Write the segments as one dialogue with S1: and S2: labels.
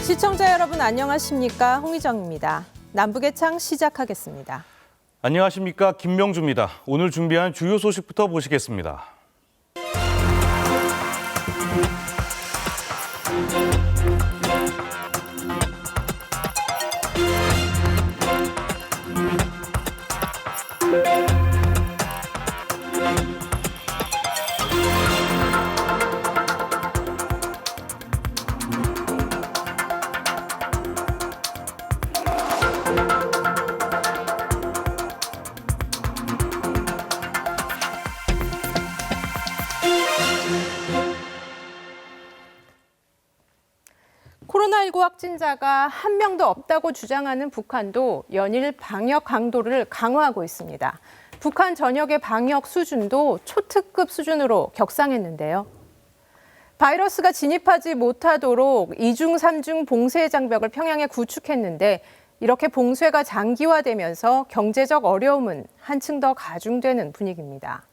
S1: 시청자 여러분 안녕하십니까? 홍희정입니다. 남북의 창 시작하겠습니다.
S2: 안녕하십니까? 김명주입니다. 오늘 준비한 주요 소식부터 보시겠습니다.
S1: 코로나19 확진자가 한 명도 없다고 주장하는 북한도 연일 방역 강도를 강화하고 있습니다. 북한 전역의 방역 수준도 초특급 수준으로 격상했는데요. 바이러스가 진입하지 못하도록 2중, 3중 봉쇄 장벽을 평양에 구축했는데 이렇게 봉쇄가 장기화되면서 경제적 어려움은 한층 더 가중되는 분위기입니다.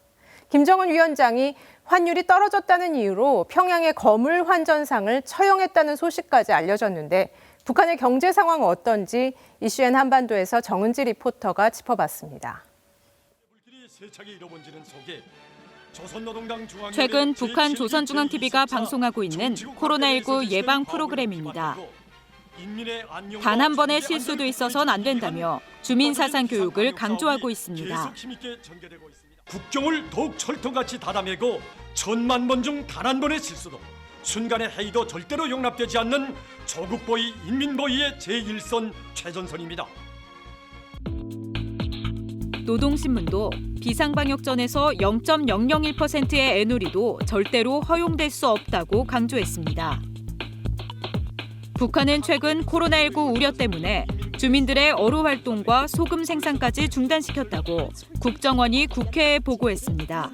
S1: 김정은 위원장이 환율이 떨어졌다는 이유로 평양의 거물 환전상을 처형했다는 소식까지 알려졌는데 북한의 경제 상황은 어떤지 이슈엔 한반도에서 정은지 리포터가 짚어봤습니다.
S3: 최근 북한 조선중앙TV가 방송하고 있는 코로나19 예방 프로그램입니다. 단 한 번의 실수도 있어서는 안 된다며 주민사상 교육을 강조하고 있습니다.
S4: 국경을 더욱 철통같이 닫아매고 1000만 번 중 단 한 번의 실수도 순간의 해이도 절대로 용납되지 않는 조국보위, 인민보위의 제1선 최전선입니다.
S3: 노동신문도 비상방역전에서 0.001%의 애누리도 절대로 허용될 수 없다고 강조했습니다. 북한은 최근 코로나19 우려 때문에 주민들의 어로 활동과 소금 생산까지 중단시켰다고 국정원이 국회에 보고했습니다.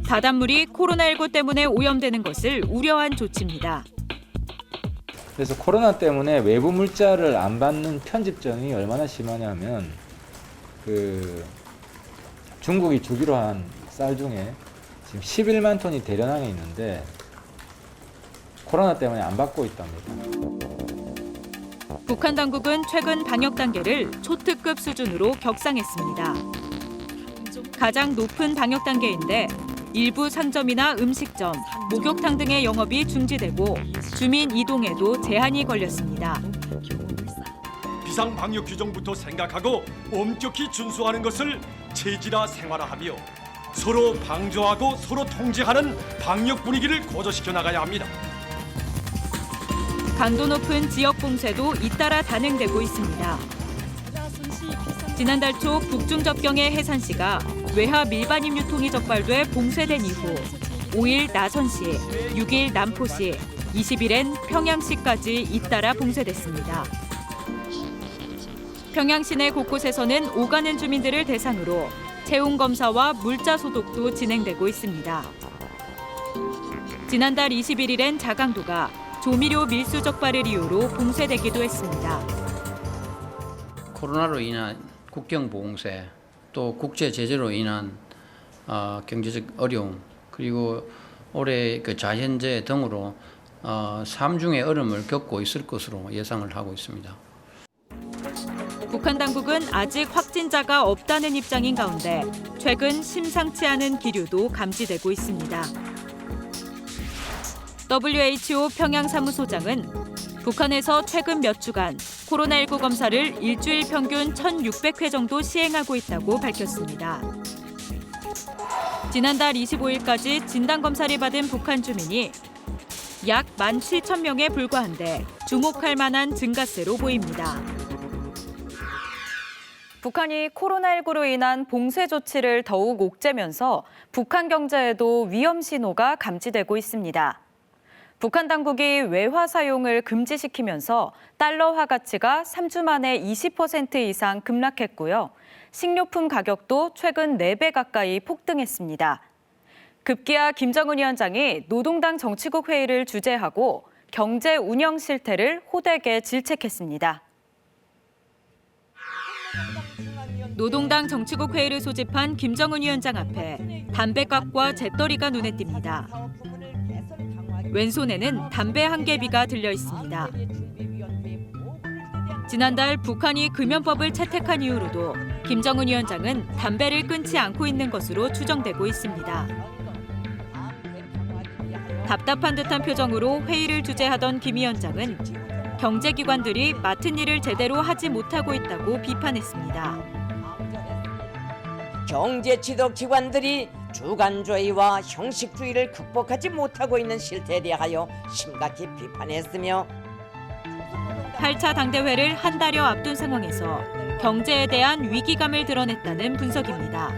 S3: 바닷물이 코로나19 때문에 오염되는 것을 우려한 조치입니다.
S5: 그래서 코로나 때문에 외부 물자를 안 받는 편집점이 얼마나 심하냐면 중국이 주기로 한 쌀 중에 지금 11만 톤이 대련항에 있는데 코로나 때문에 안 받고 있답니다.
S3: 북한 당국은 최근 방역 단계를 초특급 수준으로 격상했습니다. 가장 높은 방역 단계인데 일부 상점이나 음식점, 목욕탕 등의 영업이 중지되고 주민 이동에도 제한이 걸렸습니다.
S4: 비상방역 규정부터 생각하고 엄격히 준수하는 것을 체질화 생활화하며 서로 방조하고 서로 통제하는 방역 분위기를 고조시켜 나가야 합니다.
S3: 강도 높은 지역 봉쇄도 잇따라 단행되고 있습니다. 지난달 초 북중 접경의 해산시가 외화 밀반입 유통이 적발돼 봉쇄된 이후 5일 나선시, 6일 남포시, 20일엔 평양시까지 잇따라 봉쇄됐습니다. 평양 시내 곳곳에서는 오가는 주민들을 대상으로 체온 검사와 물자 소독도 진행되고 있습니다. 지난달 21일엔 자강도가 조미료 밀수 적발을 이유로 봉쇄되기도 했습니다.
S6: 코로나로 인한 국경 봉쇄, 또 국제 제재로 인한 경제적 어려움, 그리고 올해 자연재해 등으로 3중의 어려움을 겪고 있을 것으로 예상을 하고 있습니다.
S3: 북한 당국은 아직 확진자가 없다는 입장인 가운데 최근 심상치 않은 기류도 감지되고 있습니다. WHO 평양 사무소장은 북한에서 최근 몇 주간 코로나19 검사를 일주일 평균 1,600회 정도 시행하고 있다고 밝혔습니다. 지난달 25일까지 진단검사를 받은 북한 주민이 약 17,000명에 불과한데 주목할 만한 증가세로 보입니다. 북한이 코로나19로 인한 봉쇄 조치를 더욱 옥죄면서 북한 경제에도 위험 신호가 감지되고 있습니다. 북한 당국이 외화 사용을 금지시키면서 달러화 가치가 3주 만에 20% 이상 급락했고요. 식료품 가격도 최근 4배 가까이 폭등했습니다. 급기야 김정은 위원장이 노동당 정치국 회의를 주재하고 경제 운영 실태를 호되게 질책했습니다. 노동당 정치국 회의를 소집한 김정은 위원장 앞에 담배값과 재떨이가 눈에 띕니다. 왼손에는 담배 한 개비가 들려 있습니다. 지난달 북한이 금연법을 채택한 이후로도 김정은 위원장은 담배를 끊지 않고 있는 것으로 추정되고 있습니다. 답답한 듯한 표정으로 회의를 주재하던 김 위원장은 경제기관들이 맡은 일을 제대로 하지 못하고 있다고 비판했습니다.
S7: 경제지도기관들이 주관주의와 형식주의를 극복하지 못하고 있는 실태에 대하여 심각히 비판했으며
S3: 8차 당대회를 한 달여 앞둔 상황에서 경제에 대한 위기감을 드러냈다는 분석입니다.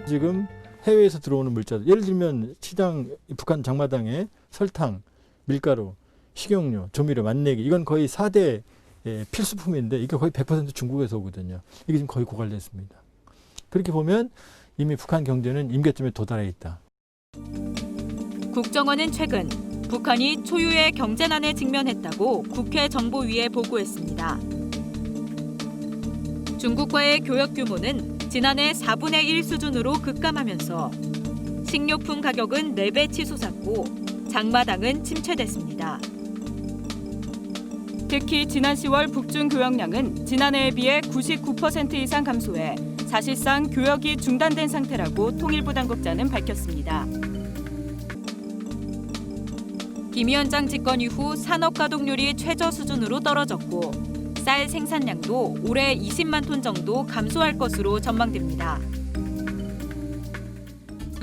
S8: 지금 해외에서 들어오는 물자들, 예를 들면 시장 북한 장마당에 설탕, 밀가루, 식용유, 조미료, 맛내기 이건 거의 4대 필수품인데 이게 거의 100% 중국에서 오거든요. 이게 지금 거의 고갈됐습니다. 그렇게 보면 이미 북한 경제는 임계점에 도달해 있다.
S3: 국정원은 최근 북한이 초유의 경제난에 직면했다고 국회 정보위에 보고했습니다. 중국과의 교역 규모는 지난해 4분의 1 수준으로 급감하면서 식료품 가격은 4배 치솟았고 장마당은 침체됐습니다. 특히 지난 10월 북중 교역량은 지난해에 비해 99% 이상 감소해 사실상 교역이 중단된 상태라고 통일부 당국자는 밝혔습니다. 김 위원장 집권 이후 산업 가동률이 최저 수준으로 떨어졌고 쌀 생산량도 올해 20만 톤 정도 감소할 것으로 전망됩니다.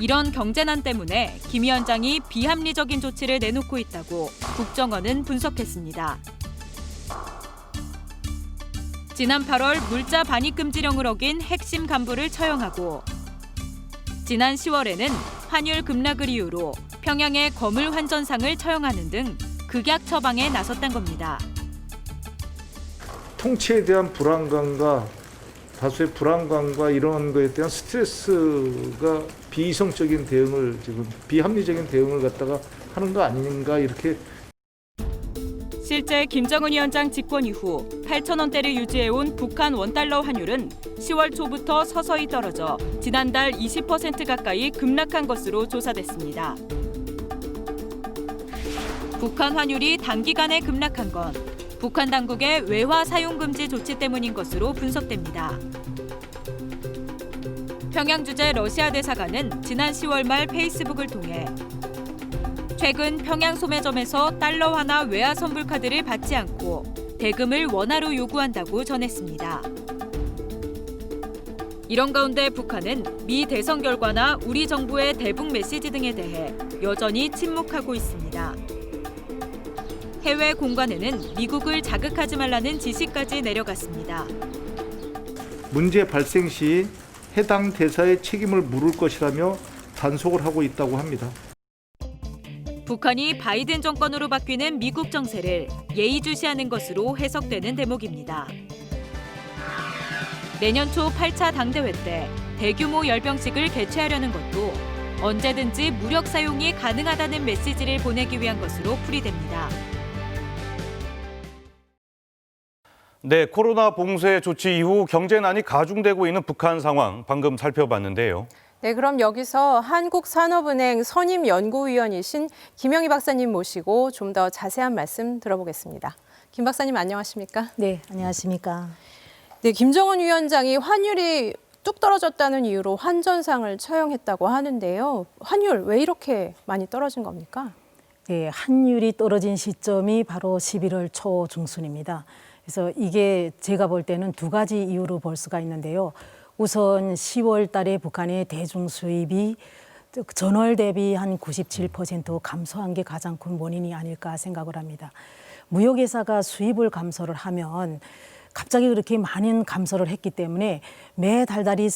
S3: 이런 경제난 때문에 김 위원장이 비합리적인 조치를 내놓고 있다고 국정원은 분석했습니다. 지난 8월 물자 반입 금지령을 어긴 핵심 간부를 처형하고 지난 10월에는 환율 급락을 이유로 평양의 거물 환전상을 처형하는 등 극약 처방에 나섰던 겁니다.
S9: 통치에 대한 불안감과 다수의 불안감과 이런 거에 대한 스트레스가 비이성적인 대응을 지금 비합리적인 대응을 갖다가 하는 거 아닌가 이렇게.
S3: 실제 김정은 위원장 집권 이후 8,000원대를 유지해온 북한 원달러 환율은 10월 초부터 서서히 떨어져 지난달 20% 가까이 급락한 것으로 조사됐습니다. 북한 환율이 단기간에 급락한 건 북한 당국의 외화 사용 금지 조치 때문인 것으로 분석됩니다. 평양 주재 러시아 대사관은 지난 10월 말 페이스북을 통해 최근 평양 소매점에서 달러화나 외화 선불 카드를 받지 않고 대금을 원화로 요구한다고 전했습니다. 이런 가운데 북한은 미 대선 결과나 우리 정부의 대북 메시지 등에 대해 여전히 침묵하고 있습니다. 해외 공관에는 미국을 자극하지 말라는 지시까지 내려갔습니다.
S9: 문제 발생 시 해당 대사의 책임을 물을 것이라며 단속을 하고 있다고 합니다.
S3: 북한이 바이든 정권으로 바뀌는 미국 정세를 예의주시하는 것으로 해석되는 대목입니다. 내년 초 8차 당대회 때 대규모 열병식을 개최하려는 것도 언제든지 무력 사용이 가능하다는 메시지를 보내기 위한 것으로 풀이됩니다.
S2: 네, 코로나 봉쇄 조치 이후 경제난이 가중되고 있는 북한 상황 방금 살펴봤는데요.
S1: 네, 그럼 여기서 한국산업은행 선임연구위원이신 김영희 박사님 모시고 좀 더 자세한 말씀 들어보겠습니다. 김 박사님 안녕하십니까?
S10: 네, 안녕하십니까?
S1: 네, 김정은 위원장이 환율이 뚝 떨어졌다는 이유로 환전상을 처형했다고 하는데요. 환율 왜 이렇게 많이 떨어진 겁니까?
S10: 네, 환율이 떨어진 시점이 바로 11월 초 중순입니다. 그래서 이게 제가 볼 때는 두 가지 이유로 볼 수가 있는데요. 우선 10월 달에 북한의 대중 수입이 전월 대비 한 97% 감소한 게 가장 큰 원인이 아닐까 생각을 합니다. 무역회사가 수입을 감소를 하면 갑자기 그렇게 많은 감소를 했기 때문에 매 달달이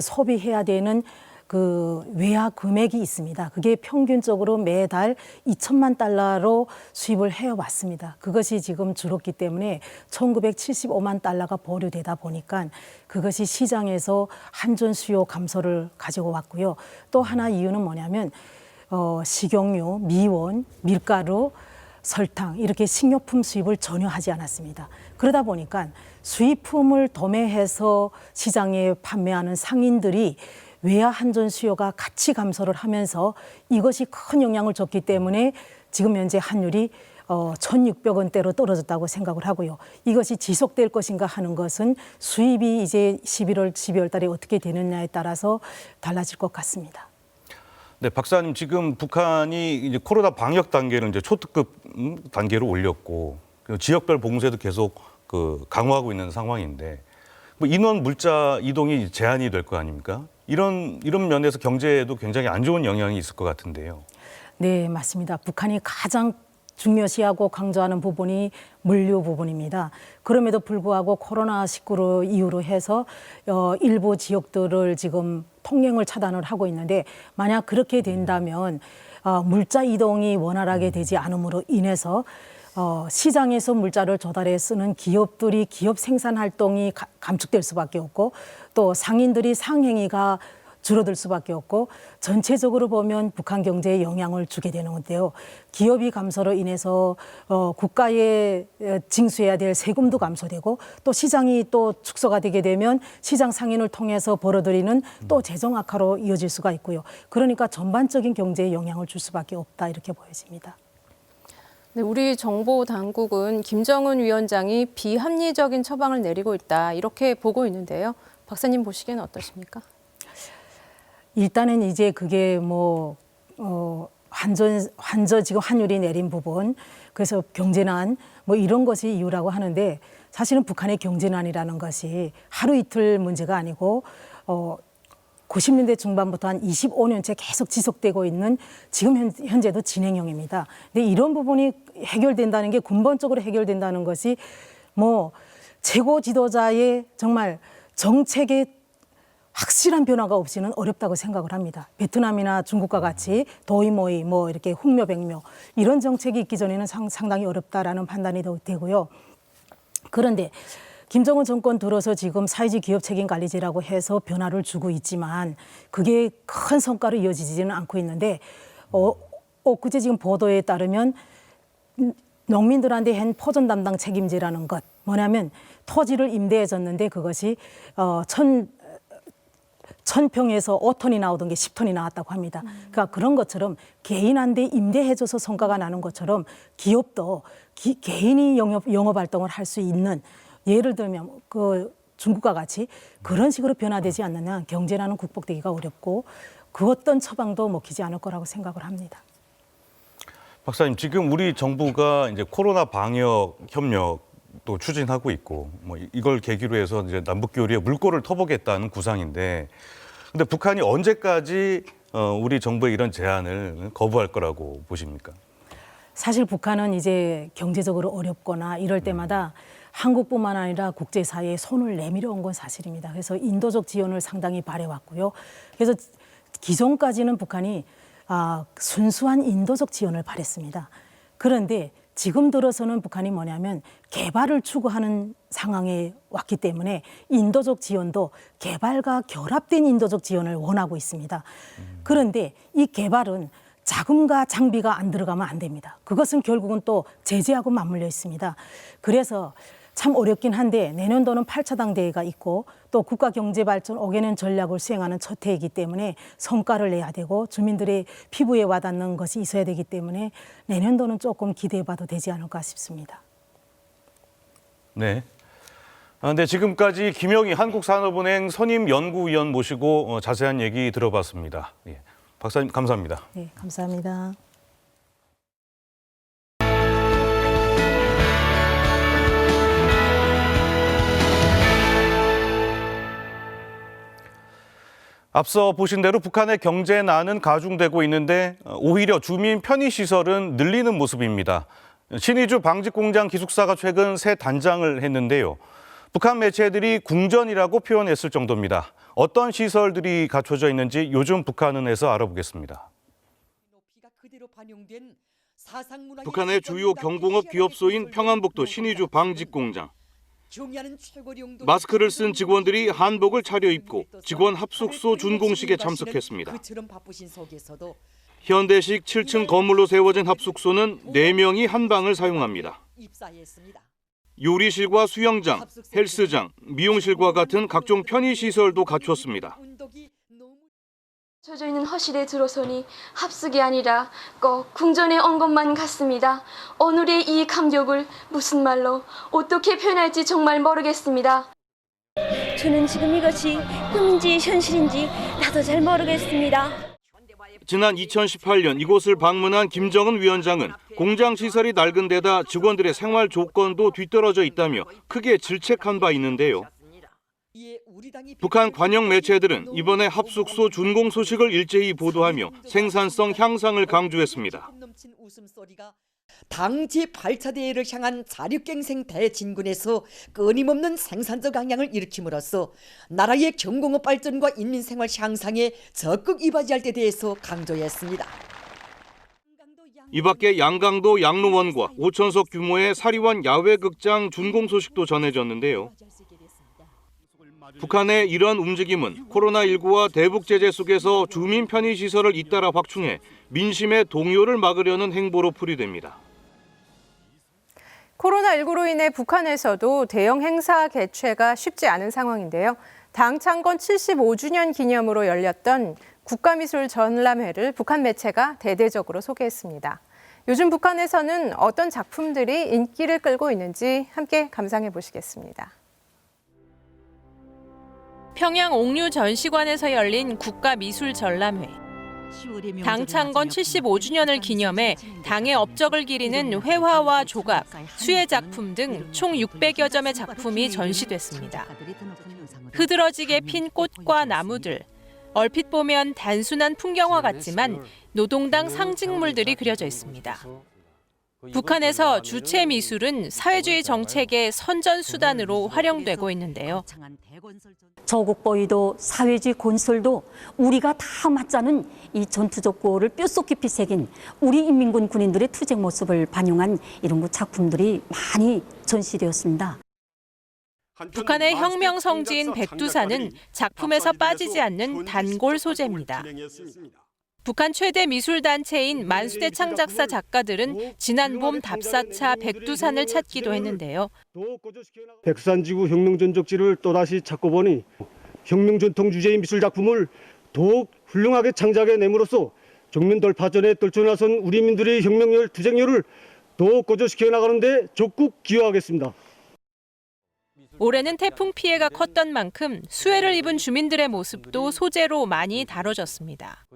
S10: 소비해야 되는 그 외화 금액이 있습니다. 그게 평균적으로 매달 2천만 달러로 수입을 해왔습니다. 그것이 지금 줄었기 때문에 1975만 달러가 보류되다 보니까 그것이 시장에서 한전 수요 감소를 가지고 왔고요. 또 하나 이유는 뭐냐면 식용유, 미원, 밀가루, 설탕 이렇게 식료품 수입을 전혀 하지 않았습니다. 그러다 보니까 수입품을 도매해서 시장에 판매하는 상인들이 외야 한전 수요가 같이 감소를 하면서 이것이 큰 영향을 줬기 때문에 지금 현재 환율이 1,600원대로 떨어졌다고 생각을 하고요. 이것이 지속될 것인가 하는 것은 수입이 이제 11월, 12월 달에 어떻게 되느냐에 따라서 달라질 것 같습니다.
S2: 네, 박사님, 지금 북한이 이제 코로나 방역 단계를 이제 초특급 단계로 올렸고 지역별 봉쇄도 계속 강화하고 있는 상황인데 뭐 인원 물자 이동이 제한이 될 거 아닙니까? 이런 면에서 경제에도 굉장히 안 좋은 영향이 있을 것 같은데요.
S10: 네, 맞습니다. 북한이 가장 중요시하고 강조하는 부분이 물류 부분입니다. 그럼에도 불구하고 코로나19로 이유로 해서 일부 지역들을 지금 통행을 차단을 하고 있는데 만약 그렇게 된다면 물자 이동이 원활하게 되지 않음으로 인해서 시장에서 물자를 조달해 쓰는 기업들이 기업 생산 활동이 감축될 수밖에 없고 또 상인들이 상행위가 줄어들 수밖에 없고 전체적으로 보면 북한 경제에 영향을 주게 되는 건데요. 기업이 감소로 인해서 국가에 징수해야 될 세금도 감소되고 또 시장이 또 축소가 되게 되면 시장 상인을 통해서 벌어들이는 또 재정 악화로 이어질 수가 있고요. 그러니까 전반적인 경제에 영향을 줄 수밖에 없다 이렇게 보여집니다.
S1: 네, 우리 정보 당국은 김정은 위원장이 비합리적인 처방을 내리고 있다 이렇게 보고 있는데요. 박사님 보시기에는 어떠십니까?
S10: 일단은 이제 그게 환전 지금 환율이 내린 부분, 그래서 경제난 이런 것이 이유라고 하는데 사실은 북한의 경제난이라는 것이 하루 이틀 문제가 아니고 90년대 중반부터 한 25년째 계속 지속되고 있는 지금 현재도 진행형입니다. 근데 이런 부분이 해결된다는 게 근본적으로 해결된다는 것이 최고 지도자의 정말 정책의 확실한 변화가 없이는 어렵다고 생각을 합니다. 베트남이나 중국과 같이 도이모이 이렇게 흑묘백묘 이런 정책이 있기 전에는 상당히 어렵다라는 판단이 되고요. 그런데 김정은 정권 들어서 지금 사회주의 기업 책임관리제라고 해서 변화를 주고 있지만 그게 큰 성과로 이어지지는 않고 있는데 엊그제 지금 보도에 따르면 농민들한테 한 포전 담당 책임제라는 것 뭐냐면 토지를 임대해 줬는데 그것이 1,000평에서 5톤이 나오던 게 10톤이 나왔다고 합니다. 그러니까 그런 것처럼 개인한테 임대해줘서 성과가 나는 것처럼 기업도 개인이 영업 활동을 할 수 있는 예를 들면 중국과 같이 그런 식으로 변화되지 않느냐 경제난은 극복되기가 어렵고 그 어떤 처방도 먹히지 않을 거라고 생각을 합니다.
S2: 박사님, 지금 우리 정부가 이제 코로나 방역 협력도 추진하고 있고 이걸 계기로 해서 이제 남북 교류에 물꼬를 터보겠다는 구상인데, 근데 북한이 언제까지 우리 정부의 이런 제안을 거부할 거라고 보십니까?
S10: 사실 북한은 이제 경제적으로 어렵거나 이럴 때마다 한국뿐만 아니라 국제사회에 손을 내밀어 온 건 사실입니다. 그래서 인도적 지원을 상당히 바래왔고요. 그래서 기존까지는 북한이 순수한 인도적 지원을 바랬습니다. 그런데 지금 들어서는 북한이 뭐냐면 개발을 추구하는 상황에 왔기 때문에 인도적 지원도 개발과 결합된 인도적 지원을 원하고 있습니다. 그런데 이 개발은 자금과 장비가 안 들어가면 안 됩니다. 그것은 결국은 또 제재하고 맞물려 있습니다. 그래서 참 어렵긴 한데 내년도는 8차 당대회가 있고 또 국가경제발전 5개년 전략을 수행하는 첫 해이기 때문에 성과를 내야 되고 주민들의 피부에 와닿는 것이 있어야 되기 때문에 내년도는 조금 기대해봐도 되지 않을까 싶습니다.
S2: 네. 네, 지금까지 김영희 한국산업은행 선임연구위원 모시고 자세한 얘기 들어봤습니다. 예. 박사님 감사합니다.
S10: 네, 감사합니다.
S2: 앞서 보신 대로 북한의 경제난은 가중되고 있는데 오히려 주민 편의시설은 늘리는 모습입니다. 신의주 방직공장 기숙사가 최근 새 단장을 했는데요. 북한 매체들이 궁전이라고 표현했을 정도입니다. 어떤 시설들이 갖춰져 있는지 요즘 북한은에서 알아보겠습니다. 북한의 주요 경공업 기업소인 평안북도 신의주 방직공장. 마스크를 쓴 직원들이 한복을 차려입고 직원 합숙소 준공식에 참석했습니다. 현대식 7층 건물로 세워진 합숙소는 4명이 한 방을 사용합니다. 요리실과 수영장, 헬스장, 미용실과 같은 각종 편의시설도 갖췄습니다.
S11: 젖어 있는 허실에 들어서니 합숙이 아니라 꼭 궁전에 온 것만 같습니다. 오늘의 이 감격을 무슨 말로 어떻게 표현할지 정말 모르겠습니다.
S12: 저는 지금 이것이 꿈인지 현실인지 나도 잘 모르겠습니다.
S2: 지난 2018년 이곳을 방문한 김정은 위원장은 공장 시설이 낡은 데다 직원들의 생활 조건도 뒤떨어져 있다며 크게 질책한 바 있는데요. 북한 관영 매체들은 이번에 합숙소 준공 소식을 일제히 보도하며 생산성 향상을 강조했습니다.
S7: 당지 8차 대회를 향한 자력갱생 대진군에서 끊임없는 생산적 강량을 일으킴으로써 나라의 경공업 발전과 인민생활 향상에 적극 이바지할 데 대해서 강조했습니다.
S2: 이 밖에 양강도 양로원과 5,000석 규모의 사리원 야외극장 준공 소식도 전해졌는데요. 북한의 이런 움직임은 코로나19와 대북 제재 속에서 주민 편의시설을 잇따라 확충해 민심의 동요를 막으려는 행보로 풀이됩니다.
S1: 코로나19로 인해 북한에서도 대형 행사 개최가 쉽지 않은 상황인데요. 당 창건 75주년 기념으로 열렸던 국가미술 전람회를 북한 매체가 대대적으로 소개했습니다. 요즘 북한에서는 어떤 작품들이 인기를 끌고 있는지 함께 감상해 보시겠습니다.
S13: 평양 옥류 전시관에서 열린 국가미술 전람회. 당 창건 75주년을 기념해 당의 업적을 기리는 회화와 조각, 수혜 작품 등 총 600여 점의 작품이 전시됐습니다. 흐드러지게 핀 꽃과 나무들, 얼핏 보면 단순한 풍경화 같지만 노동당 상징물들이 그려져 있습니다. 북한에서 주체 미술은 사회주의 정책의 선전수단으로 활용되고 있는데요.
S12: 저국보위도 사회주의 건설도 우리가 다 맞자는 이 전투적 구호를 뼛속 깊이 새긴 우리 인민군 군인들의 투쟁 모습을 반영한 이런 작품들이 많이 전시되었습니다.
S13: 북한의 혁명 성지인 백두산은 작품에서 빠지지 않는 단골 소재입니다. 북한 최대 미술단체인 만수대 창작사 작가들은 지난 봄 답사차 백두산을 찾기도 했는데요.
S14: 백두산지구 혁명전적지를 또다시 찾고 보니 혁명전통 주제의 미술작품을 더욱 훌륭하게 창작해냄으로써 정면 돌파전에 떨쳐나선 우리민들의 혁명열, 투쟁열을 더욱 고조시켜 나가는 데 적극 기여하겠습니다.
S13: 올해는 태풍 피해가 컸던 만큼 수해를 입은 주민들의 모습도 소재로 많이 다뤄졌습니다.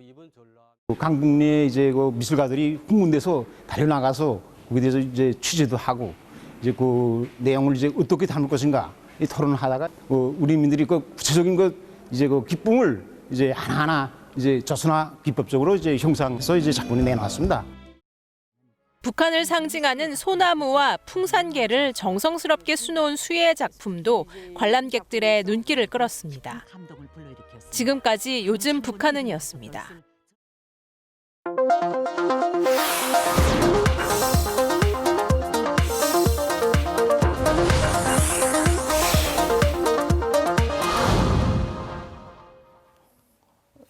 S15: 강북리에 이제 그 미술가들이 홍문대에서 달려나가서 거기에 대해서 이제 취재도 하고 이제 그 내용을 이제 어떻게 담을 것인가 이 토론을 하다가 우리 민들이 그 구체적인 그 이제 그 기쁨을 이제 하나하나 이제 조선화 비법적으로 이제 형상해서 이제 작품이 내놨습니다.
S13: 북한을 상징하는 소나무와 풍산개를 정성스럽게 수놓은 수혜 작품도 관람객들의 눈길을 끌었습니다. 지금까지 요즘 북한은이었습니다.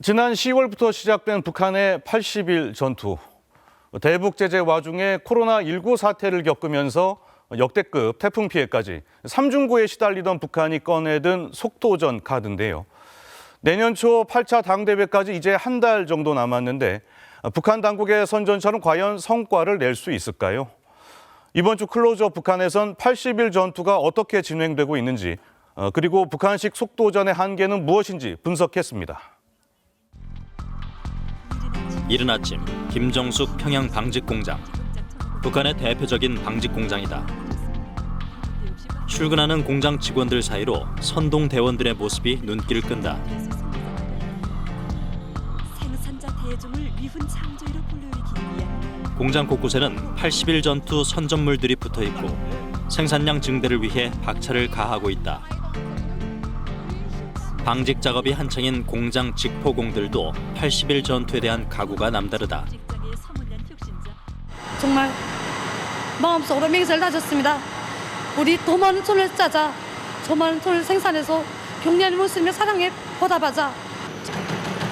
S2: 지난 10월부터 시작된 북한의 80일 전투. 대북 제재 와중에 코로나19 사태를 겪으면서 역대급 태풍 피해까지 삼중고에 시달리던 북한이 꺼내든 속도전 카드인데요. 내년 초 8차 당대회까지 이제 한 달 정도 남았는데 북한 당국의 선전처럼 과연 성과를 낼 수 있을까요? 이번 주 클로즈업 북한에선 80일 전투가 어떻게 진행되고 있는지 그리고 북한식 속도전의 한계는 무엇인지 분석했습니다.
S16: 이른 아침 김정숙 평양 방직공장. 북한의 대표적인 방직공장이다. 출근하는 공장 직원들 사이로 선동 대원들의 모습이 눈길을 끈다.
S17: 생산자 대중을 미훈 창조로 불러일으키기 위한
S16: 공장 곳곳에는 80일 전투 선전물들이 붙어 있고 생산량 증대를 위해 박차를 가하고 있다. 방직 작업이 한창인 공장 직포공들도 80일 전투에 대한 각오가 남다르다.
S18: 정말 마음속으로 맹세를 다졌습니다. 우리 더 많은 손을 짜자. 더 많은 손을 생산해서 경례하는 모습을 사랑에 보답하자.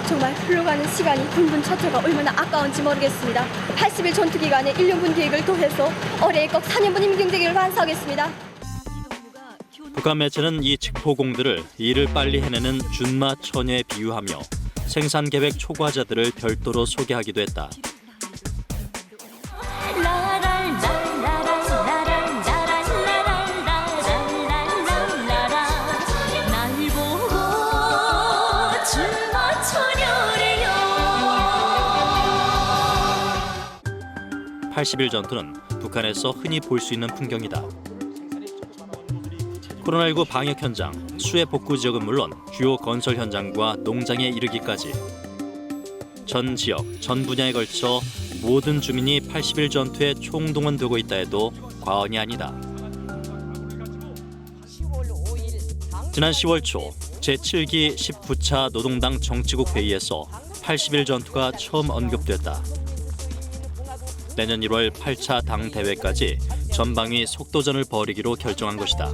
S11: 정말 흘러가는 시간이 군분 처처가 얼마나 아까운지 모르겠습니다. 80일 전투 기간에 1년분 계획을 더해서 올해 꼭 4년분 임경대계를 완수하겠습니다.
S16: 북한 매체는 이 직포공들을 일을 빨리 해내는 준마 처녀에 비유하며 생산 계획 초과자들을 별도로 소개하기도 했다.
S17: 날 보고 춤마 천여래요.
S16: 80일 전투는 북한에서 흔히 볼 수 있는 풍경이다. 코로나19 방역 현장, 수해 복구 지역은 물론 주요 건설 현장과 농장에 이르기까지 전 지역, 전 분야에 걸쳐 모든 주민이 80일 전투에 총동원되고 있다 해도 과언이 아니다. 지난 10월 초 제7기 19차 노동당 정치국 회의에서 80일 전투가 처음 언급됐다. 내년 1월 8차 당 대회까지 전방위 속도전을 벌이기로 결정한 것이다.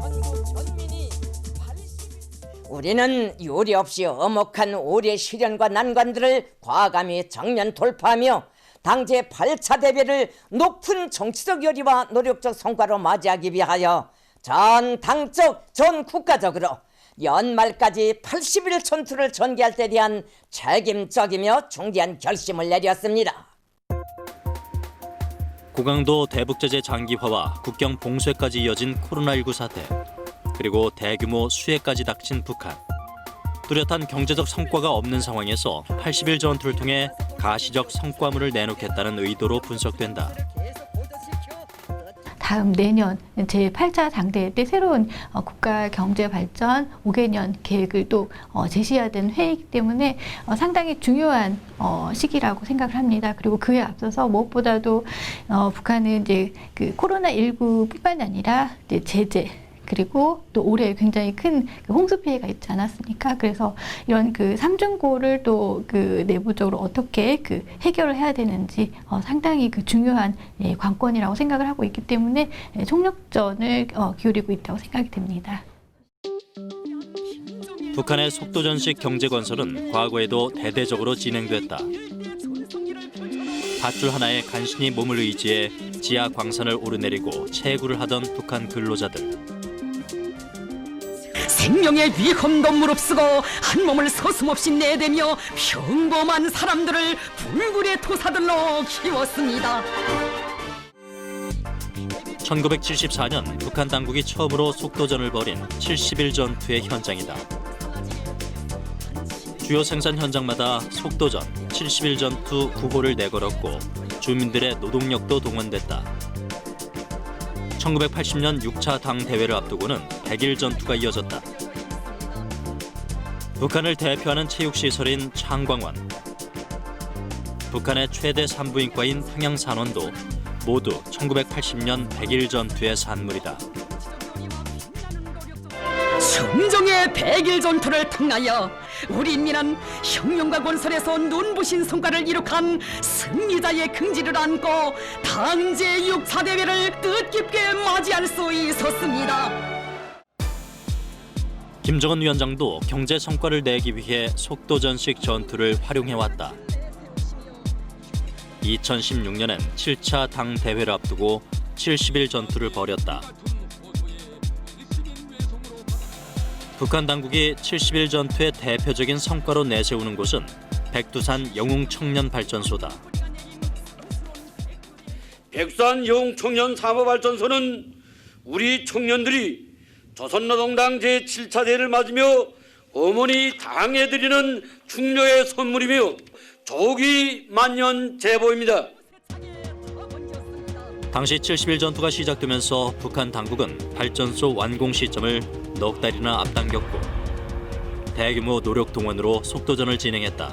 S19: 우리는 유례 없이 엄혹한 우리의 시련과 난관들을 과감히 정면 돌파하며 당제 8차 대회를 높은 정치적 열의와 노력적 성과로 맞이하기 위하여 전 당적, 전 국가적으로 연말까지 80일 전투를 전개할 때 대한 책임적이며 중대한 결심을 내렸습니다.
S16: 고강도 대북제재 장기화와 국경 봉쇄까지 이어진 코로나19 사태, 그리고 대규모 수해까지 닥친 북한. 뚜렷한 경제적 성과가 없는 상황에서 80일 전투를 통해 가시적 성과물을 내놓겠다는 의도로 분석된다.
S20: 다음 내년 제8차 당대회 때 새로운 국가 경제 발전 5개년 계획을 또 제시해야 되는 회의이기 때문에 상당히 중요한 시기라고 생각을 합니다. 그리고 그에 앞서서 무엇보다도 북한은 이제 그 코로나19뿐만 아니라 이제 제재, 그리고 또 올해 굉장히 큰 홍수 피해가 있지 않았습니까? 그래서 이런 그 삼중고를 또 그 내부적으로 어떻게 그 해결을 해야 되는지 상당히 그 중요한 관건이라고 생각을 하고 있기 때문에 총력전을 기울이고 있다고 생각이 됩니다.
S16: 북한의 속도전식 경제 건설은 과거에도 대대적으로 진행됐다. 밧줄 하나에 간신히 몸을 의지해 지하 광산을 오르내리고 채굴을 하던 북한 근로자들.
S7: 생명의 위험도 무릅쓰고 한 몸을 서슴없이 내대며 평범한 사람들을 불굴의 토사들로 키웠습니다.
S16: 1974년 북한 당국이 처음으로 속도전을 벌인 70일 전투의 현장이다. 주요 생산 현장마다 속도전, 70일 전투 구호를 내걸었고 주민들의 노동력도 동원됐다. 1980년 6차 당 대회를 앞두고는 100일 전투가 이어졌다. 북한을 대표하는 체육시설인 창광원, 북한의 최대 산부인과인 평양산원도 모두 1980년 100일 전투의 산물이다.
S7: 청정의 100일 전투를 통하여 우리 인민은 혁명과 건설에서 눈부신 성과를 이룩한 승리자의 긍지를 안고 당제 6차 대회를 뜻깊게 맞이할 수 있었습니다.
S16: 김정은 위원장도 경제 성과를 내기 위해 속도전식 전투를 활용해왔다. 2016년엔 7차 당 대회를 앞두고 70일 전투를 벌였다. 북한 당국이 70일 전투의 대표적인 성과로 내세우는 곳은 백두산 영웅청년발전소다.
S21: 백두산 영웅청년 산업발전소는 우리 청년들이 조선노동당 제7차 대회를 맞으며 어머니 당에 드리는 중요의 선물이며 조기 만년 제보입니다.
S16: 당시 70일 전투가 시작되면서 북한 당국은 발전소 완공 시점을 넉 달이나 앞당겼고 대규모 노력 동원으로 속도전을 진행했다.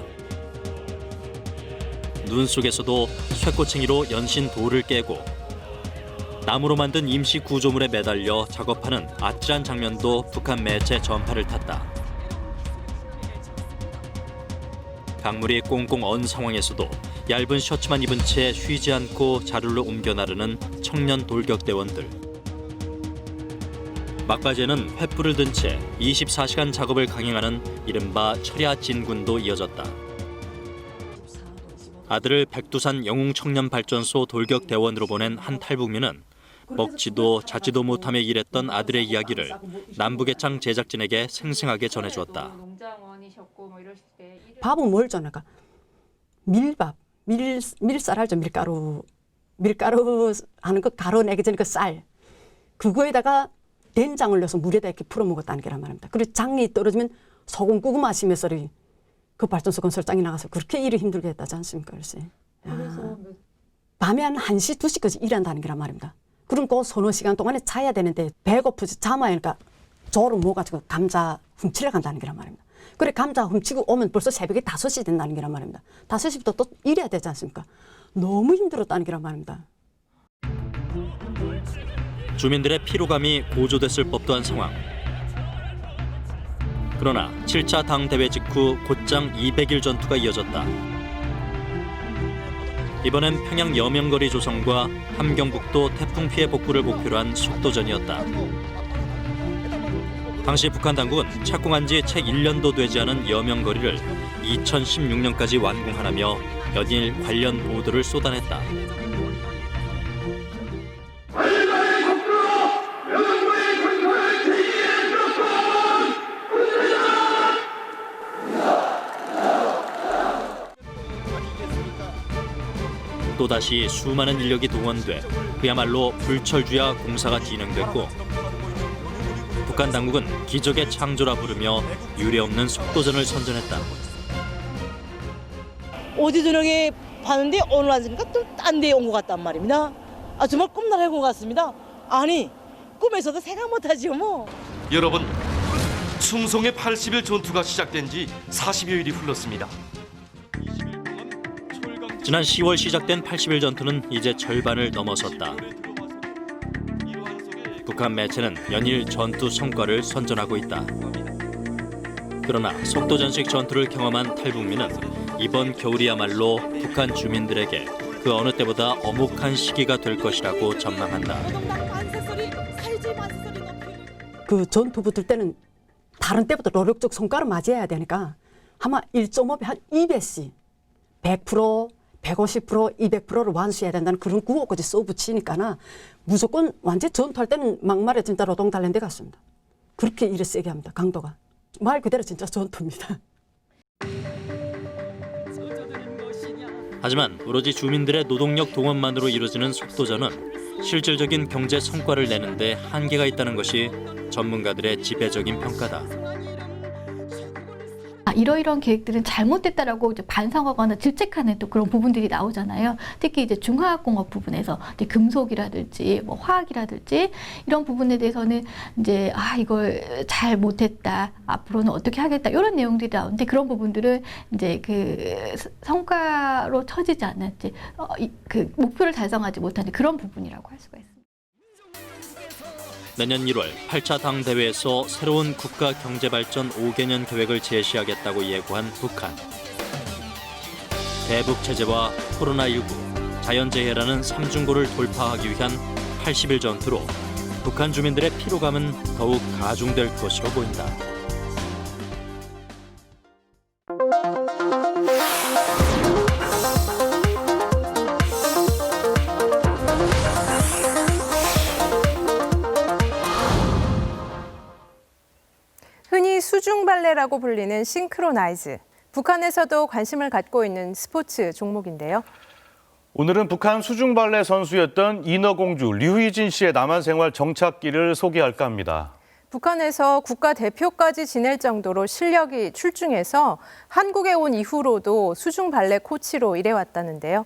S16: 눈 속에서도 쇠꼬챙이로 연신 돌을 깨고 나무로 만든 임시 구조물에 매달려 작업하는 아찔한 장면도 북한 매체 전파를 탔다. 강물이 꽁꽁 언 상황에서도 얇은 셔츠만 입은 채 쉬지 않고 자루를 옮겨 나르는 청년 돌격대원들. 막바지에는 횃불을 든 채 24시간 작업을 강행하는 이른바 철야 진군도 이어졌다. 아들을 백두산 영웅청년발전소 돌격대원으로 보낸 한 탈북민은 먹지도 자지도 못하며 일했던 아들의 이야기를 남부개창 제작진에게 생생하게 전해주었다.
S5: 밥은 뭘 줘나가? 밀밥, 밀쌀 알죠? 밀가루 하는 거 가루내기 전에 그 쌀. 그거에다가 된장을 넣어서 물에다 이렇게 풀어 먹었다는 게란 말입니다. 그리고 장이 떨어지면 소금 구워 마시면서 그 발전소 건설장에 나가서 그렇게 일을 힘들게 했다지 않습니까? 글쎄. 밤에 한 1시, 2시까지 일한다는 게란 말입니다. 그럼 그 서너 시간 동안에 자야 되는데 배고프지 잠아니까 조를 모아가지고 감자 훔치러 간다는 게란 말입니다. 그래 감자 훔치고 오면 벌써 새벽에 5시 된다는 게란 말입니다. 5시부터 또 일해야 되지 않습니까? 너무 힘들었다는 게란 말입니다.
S16: 주민들의 피로감이 고조됐을 법도 한 상황. 그러나 7차 당대회 직후 곧장 200일 전투가 이어졌다. 이번엔 평양 여명거리 조성과 함경북도 태풍 피해 복구를 목표로 한 속도전이었다. 당시 북한 당국은 착공한 지 채 1년도 되지 않은 여명거리를 2016년까지 완공하라며 연일 관련 보도를 쏟아냈다. 또다시 수많은 인력이 동원돼 그야말로 불철주야 공사가 진행됐고 북한 당국은 기적의 창조라 부르며 유례없는 속도전을 선전했다.
S22: 어제 저녁에 봤는데 오늘 왔으니까 또 딴 데 온 것 같단 말입니다. 아 정말 꿈나라인 것 같습니다. 아니 꿈에서도 생각 못하지요 뭐.
S23: 여러분, 충성의 80일 전투가 시작된 지 40여일이 흘렀습니다.
S16: 지난 10월 시작된 80일 전투는 이제 절반을 넘어섰다. 북한 매체는 연일 전투 성과를 선전하고 있다. 그러나 속도전식 전투를 경험한 탈북민은 이번 겨울이야말로 북한 주민들에게 그 어느 때보다 엄혹한 시기가 될 것이라고 전망한다.
S5: 그 전투 붙을 때는 다른 때보다 노력적 성과를 맞이해야 되니까 아마 1.5배 한 2배씩 100%, 150%, 200%를 완수해야 된다는 그런 구호까지 써붙이니까나 무조건 완전 전투할 때는 막말에 진짜 노동 달랜데 같습니다. 그렇게 일을 세게 합니다. 강도가. 말 그대로 진짜 전투입니다.
S16: 하지만 오로지 주민들의 노동력 동원만으로 이루어지는 속도전은 실질적인 경제 성과를 내는데 한계가 있다는 것이 전문가들의 지배적인 평가다.
S20: 이러이러한 계획들은 잘못됐다라고 이제 반성하거나 질책하는 또 그런 부분들이 나오잖아요. 특히 이제 중화학공업 부분에서 이제 금속이라든지 뭐 화학이라든지 이런 부분에 대해서는 이제 이걸 잘 못했다. 앞으로는 어떻게 하겠다. 이런 내용들이 나오는데 그런 부분들은 이제 그 성과로 처지지 않는 이제 그 목표를 달성하지 못하는 그런 부분이라고 할 수가 있습니다.
S16: 내년 1월 8차 당대회에서 새로운 국가경제발전 5개년 계획을 제시하겠다고 예고한 북한. 대북제재와 코로나19, 자연재해라는 삼중고를 돌파하기 위한 80일 전투로 북한 주민들의 피로감은 더욱 가중될 것으로 보인다.
S1: 흔히 수중발레라고 불리는 싱크로나이즈. 북한에서도 관심을 갖고 있는 스포츠 종목인데요.
S2: 오늘은 북한 수중발레 선수였던 인어공주 류희진 씨의 남한 생활 정착기를 소개할까 합니다.
S1: 북한에서 국가대표까지 지낼 정도로 실력이 출중해서 한국에 온 이후로도 수중발레 코치로 일해왔다는데요.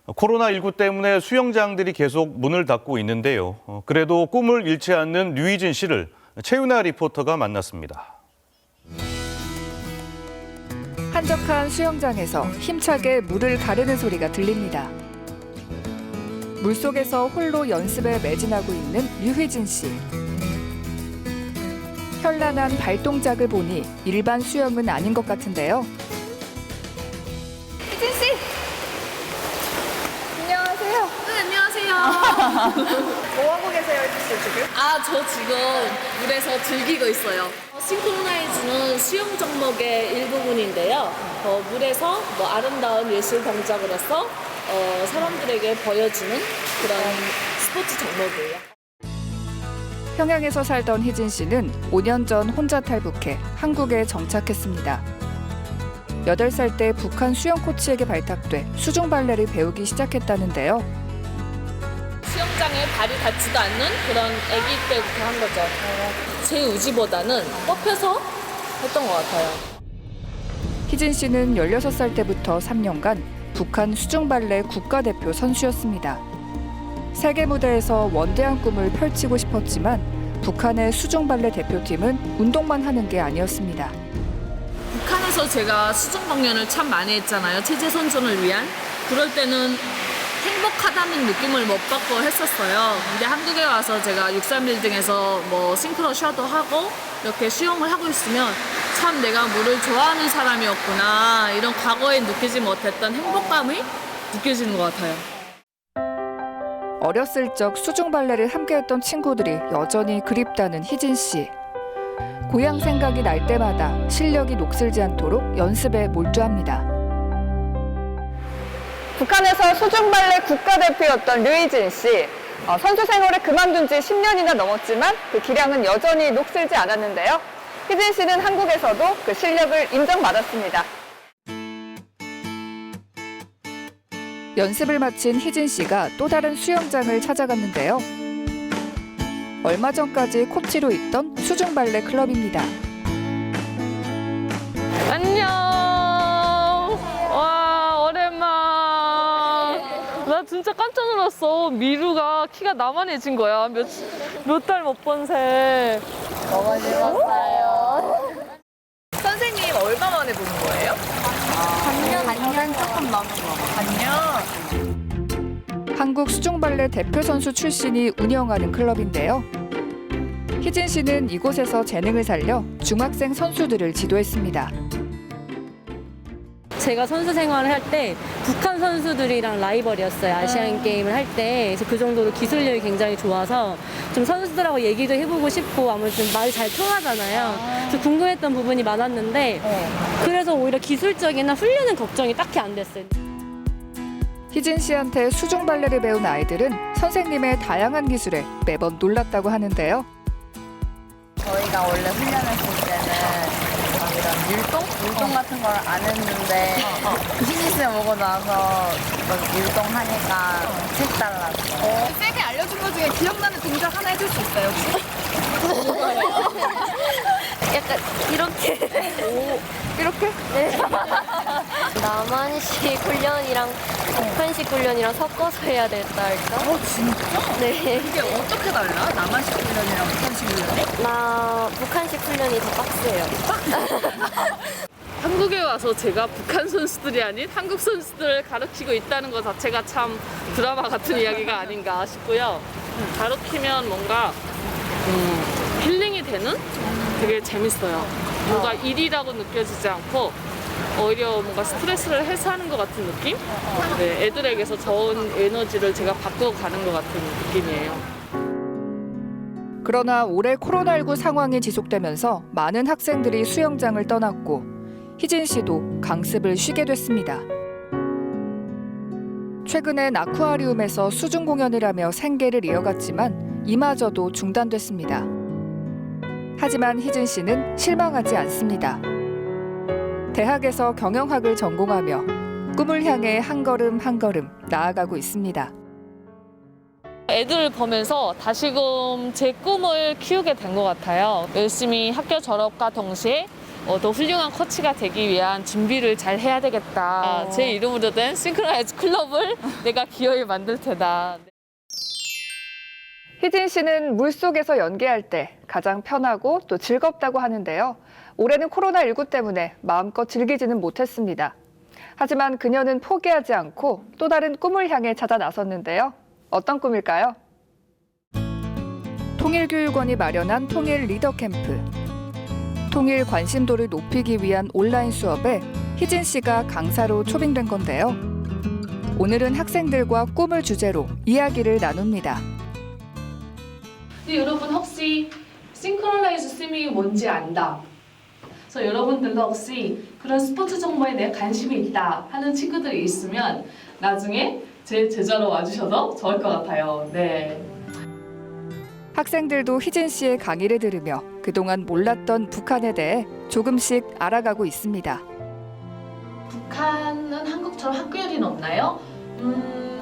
S2: 코로나19 때문에 수영장들이 계속 문을 닫고 있는데요. 그래도 꿈을 잃지 않는 류희진 씨를 최윤아 리포터가 만났습니다.
S24: 한적한 수영장에서 힘차게 물을 가르는 소리가 들립니다. 물속에서 홀로 연습에 매진하고 있는 류희진 씨. 현란한 발동작을 보니 일반 수영은 아닌 것 같은데요.
S11: 희진 씨! 안녕하세요. 네, 안녕하세요. 뭐 하고 계세요, 희진 씨 지금? 저 지금 물에서 즐기고 있어요. 싱크로나이즈는 수영 종목의 일부분인데요. 물에서 아름다운 예술 동작으로서 사람들에게 보여주는 그런 스포츠 종목이에요.
S24: 평양에서 살던 희진 씨는 5년 전 혼자 탈북해 한국에 정착했습니다. 8살 때 북한 수영 코치에게 발탁돼 수중 발레를 배우기 시작했다는데요.
S11: 수영장에 발이 닿지도 않는 그런 아기 때부터 한 거죠. 제 의지보다는 뽑혀서 했던 것 같아요.
S24: 희진 씨는 16살 때부터 3년간 북한 수중 발레 국가대표 선수였습니다. 세계 무대에서 원대한 꿈을 펼치고 싶었지만 북한의 수중 발레 대표팀은 운동만 하는 게 아니었습니다.
S11: 북한에서 제가 수중 공연을 참 많이 했잖아요. 체제 선전을 위한. 그럴 때는 행복하다는 느낌을 못 받고 했었어요. 근데 한국에 와서 제가 63빌딩에서 뭐 싱크로 셔도 하고 이렇게 수영을 하고 있으면 참 내가 물을 좋아하는 사람이었구나, 이런 과거에 느끼지 못했던 행복감이 느껴지는 것 같아요.
S24: 어렸을 적 수중 발레를 함께했던 친구들이 여전히 그립다는 희진 씨. 고향 생각이 날 때마다 실력이 녹슬지 않도록 연습에 몰두합니다.
S4: 북한에서 수중 발레 국가대표였던 류희진 씨. 선수 생활을 그만둔 지 10년이나 넘었지만 그 기량은 여전히 녹슬지 않았는데요. 희진 씨는 한국에서도 그 실력을 인정받았습니다.
S24: 연습을 마친 희진 씨가 또 다른 수영장을 찾아갔는데요. 얼마 전까지 코치로 있던 수중 발레 클럽입니다.
S11: 안녕. 와, 오랜만. 나 진짜 깜짝 놀랐어. 미루가 키가 나만해진 거야. 몇 달 못 본 새. 너무 즐거웠어요. 선생님 얼마 만에 보는 거예요?
S20: 반년 조금 넘은 거.
S11: 반년?
S24: 한국 수중 발레 대표 선수 출신이 운영하는 클럽인데요. 희진 씨는 이곳에서 재능을 살려 중학생 선수들을 지도했습니다.
S6: 제가 선수 생활을 할 때 북한 선수들이랑 라이벌이었어요. 아시안 게임을 할 때. 그래서 그 정도로 기술력이 굉장히 좋아서 좀 선수들하고 얘기도 해보고 싶고 아무래도 말이 잘 통하잖아요. 그래서 궁금했던 부분이 많았는데 그래서 오히려 기술적이나 훈련은 걱정이 딱히 안 됐어요.
S24: 희진 씨한테 수중 발레를 배운 아이들은 선생님의 다양한 기술에 매번 놀랐다고 하는데요.
S8: 저희가 원래 훈련했을 때는 이런 율동 같은 걸 안 했는데 비즈니스에 오고 나서 율동하니까 색달랐어요.
S9: 쌤이 알려준 것 중에 기억나는 동작 하나 해줄 수 있어요, 혹시?
S25: 약간 이렇게.
S9: 이렇게?
S25: 네. 남한식 훈련이랑 북한식 훈련이랑 섞어서 해야 됐다 할까?
S9: 진짜?
S25: 네.
S9: 이게 어떻게 달라? 남한식 훈련이랑 북한식 훈련이?
S25: 북한식 훈련이 더 빡세요.
S11: 한국에 와서 제가 북한 선수들이 아닌 한국 선수들을 가르치고 있다는 것 자체가 참 드라마 같은 이야기가 아닌가 싶고요. 가르치면 뭔가 힐링이 되는 되게 재밌어요. 뭔가 일이라고 느껴지지 않고 오히려 뭔가 스트레스를 해소하는 것 같은 느낌? 네, 애들에게서 좋은 에너지를 제가 바꾸어 가는 것 같은 느낌이에요.
S24: 그러나 올해 코로나19 상황이 지속되면서 많은 학생들이 수영장을 떠났고 희진 씨도 강습을 쉬게 됐습니다. 최근엔 아쿠아리움에서 수중 공연을 하며 생계를 이어갔지만 이마저도 중단됐습니다. 하지만 희진 씨는 실망하지 않습니다. 대학에서 경영학을 전공하며 꿈을 향해 한 걸음 한 걸음 나아가고 있습니다.
S11: 애들을 보면서 다시금 제 꿈을 키우게 된 것 같아요. 열심히 학교 졸업과 동시에 더 훌륭한 코치가 되기 위한 준비를 잘 해야 되겠다. 제 이름으로 된 싱크로나이즈 클럽을 내가 기어이 만들 테다.
S24: 희진 씨는 물속에서 연기할 때 가장 편하고 또 즐겁다고 하는데요. 올해는 코로나19 때문에 마음껏 즐기지는 못했습니다. 하지만 그녀는 포기하지 않고 또 다른 꿈을 향해 찾아 나섰는데요. 어떤 꿈일까요? 통일교육원이 마련한 통일 리더 캠프. 통일 관심도를 높이기 위한 온라인 수업에 희진 씨가 강사로 초빙된 건데요. 오늘은 학생들과 꿈을 주제로 이야기를 나눕니다.
S11: 여러분 혹시 싱크로나이즈 스위밍이 뭔지 안다? 그래서 여러분들도 혹시 그런 스포츠 정보에 내가 관심이 있다 하는 친구들이 있으면 나중에 제 제자로 와주셔도 좋을 것 같아요. 네.
S24: 학생들도 희진 씨의 강의를 들으며 그동안 몰랐던 북한에 대해 조금씩 알아가고 있습니다.
S11: 북한은 한국처럼 학구열이 높나요?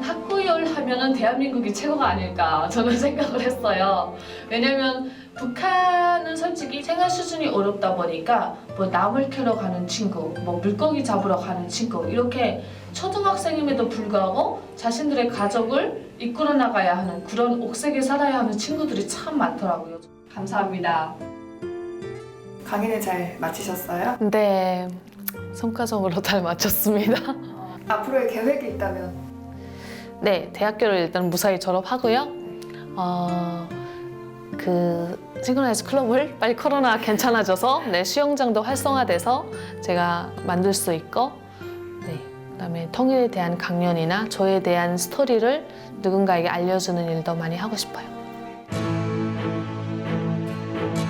S11: 학구열 하면은 대한민국이 최고가 아닐까 저는 생각을 했어요. 왜냐면 북한은 솔직히 생활 수준이 어렵다 보니까 뭐 나물 캐러 가는 친구, 뭐 물고기 잡으러 가는 친구 이렇게 초등학생임에도 불구하고 자신들의 가족을 이끌어 나가야 하는 그런 옥색에 살아야 하는 친구들이 참 많더라고요. 감사합니다.
S9: 강의는 잘 마치셨어요?
S11: 네, 성과적으로 잘 마쳤습니다.
S9: 앞으로의 계획이 있다면?
S11: 네, 대학교를 일단 무사히 졸업하고요. 그 싱크로나이즈 클럽을 빨리 코로나 괜찮아져서 수영장도 활성화돼서 제가 만들 수 있고, 그다음에 통일에 대한 강연이나 저에 대한 스토리를 누군가에게 알려주는 일도 많이 하고 싶어요.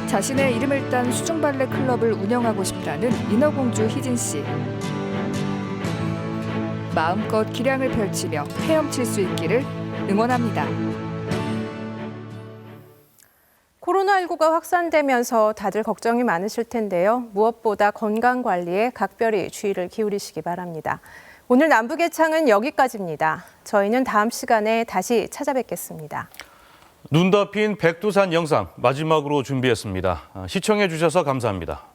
S24: 자신의 이름을 딴 수중발레 클럽을 운영하고 싶다는 인어공주 희진 씨. 마음껏 기량을 펼치며 헤엄칠 수 있기를 응원합니다.
S1: 코로나19가 확산되면서 다들 걱정이 많으실 텐데요. 무엇보다 건강 관리에 각별히 주의를 기울이시기 바랍니다. 오늘 남북예창은 여기까지입니다. 저희는 다음 시간에 다시 찾아뵙겠습니다.
S2: 눈 덮인 백두산 영상 마지막으로 준비했습니다. 시청해 주셔서 감사합니다.